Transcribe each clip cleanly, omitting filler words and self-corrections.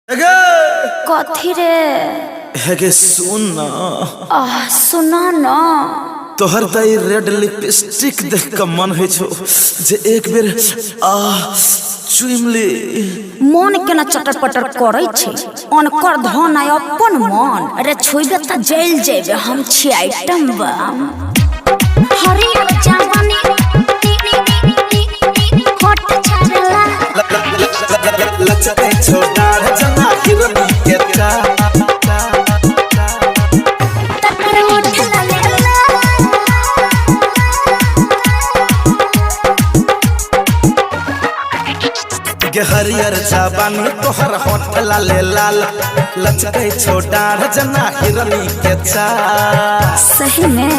कथी रे? हेगे सुन ना। सुना ना। तोहर दई रेड लिपस्टिक देख के मन है छो जे एक बेर चुमली। मन केना चटर पटर करे छे अनकर धन आय अपन मन। अरे छुइबे त जेल जेबे हम छी आइटम बम। हरियर जवानी होठ छाड़ला लचके छोड़ा जना हिरनी के चा तकर होठ लालेला गे हरियर जवानी तोहर होठ लाले लाल लचके छोड़ा जना हिरनी के चा। सही में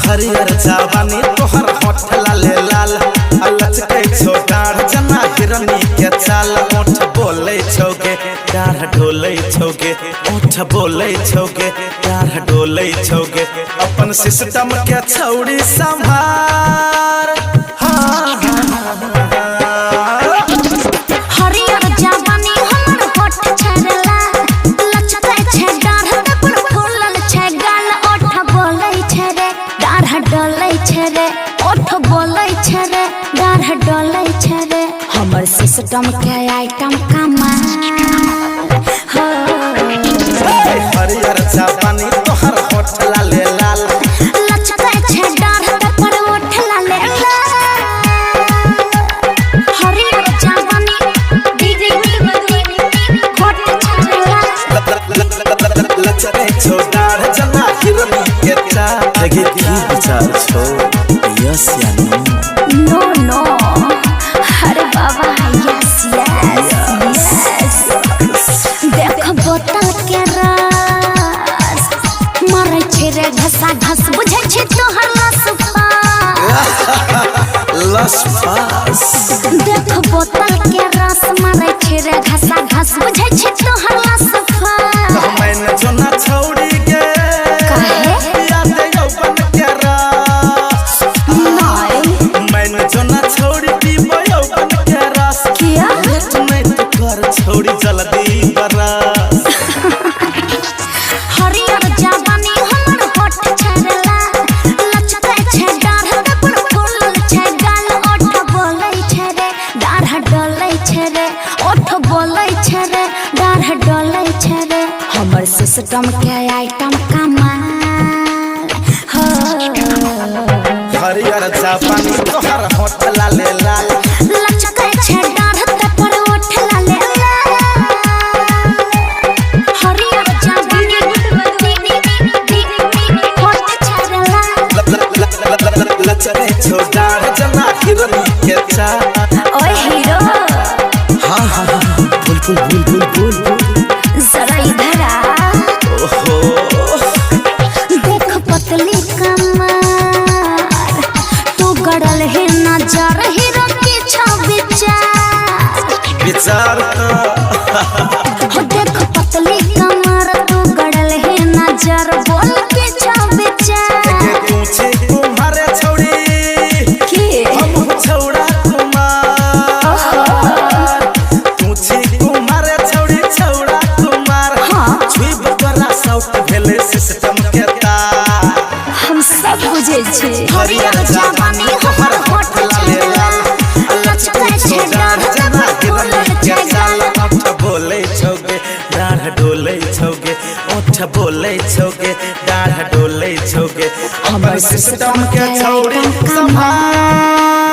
हरियर जवानी तोहर होठ लाले लाल लचके छोड़ा जना हिरनी के चाल। ओठ बोले छोगे डार ढोले छोगे ओठ बोले छोगे डार ढोले छोगे अपन सिस्टम के छौड़ी संभार। हरियर जवानी हमर होठ छाड़ला लचके छे डाढ़ पर फूलल छे गाल। ओठ बोलै छे रे डाढ़ डोलै छे रे ओठ बोलै छे रे डाढ़ डोलै छे रे। हमर सिस्टम के आइटम कमाल हो। हरियर जवानी तोहर होठ लाले लाल लचके छे डाढ़ पर ओठ लाले लाल। हरियर जवानी दीदी होठ छाड़ला लचके छोड़ा जना हिरनी के चा। लगे की विचार छो यस या नो? नो नो अरे बाबा यस यस। देख बोतल के रस मारै छे रे घसा घस बुझै छे तोहर लस लस पास। देख बोतल के रस मारै छे रे घसा घस बुझै छे तोहर लस मैंने जोना छौड़ी गे काहे? याद यौवन के रस नहीं मैंने जोना छौड़ी पीबो यौवन के रस। किया लेट नहीं तो कर छौड़ी जल्दी बरस। हरियर जवानी हमर होठ छाड़ला लचके छे डाढ़ पर फूलल छे गाल। ओठ बोलै छे रे डाढ़ डोलै छे रे ओठ बोलै छे रे डाढ़ डोलै छे रे। हमर सिस्टम के आइटम कमाल हो। हरियर जवानी तोहर होठ लाले लाल लचके छे डाढ़ पर ओठ लाले लाल। हरियर जवानी होठ छाड़ला लचके छोड़ा जना हिरनी के चा। ओए हीरो हाँ हाँ हाँ बुल बुल बुल बुल बुल जरा इधर आ। ओहो देख पतली कमर तू गड़ल है नजर हीरो की विचार विचार हो। देख पतली कमर तू गड़ल है नजर बोल के विचार पूछे तुम्हारे छौड़ी के हम छौड़ा कुमार। पूछे तुम्हारे छौड़ी छौड़ा कुमार। हाँ छुइब तोरा साउथ भेले सिस्टम के तार। हम सब बुझे छे। हरियर जवानी हमर होठ लाले लाल लचके छे डाढ़ जना हिरनी के चाल। ओठ बोले छौगे डाढ़ डोले छौगे ओठ बोले छौगे डाढ़ डोले छौगे हमर सिस्टम के छौड़ी संभाल।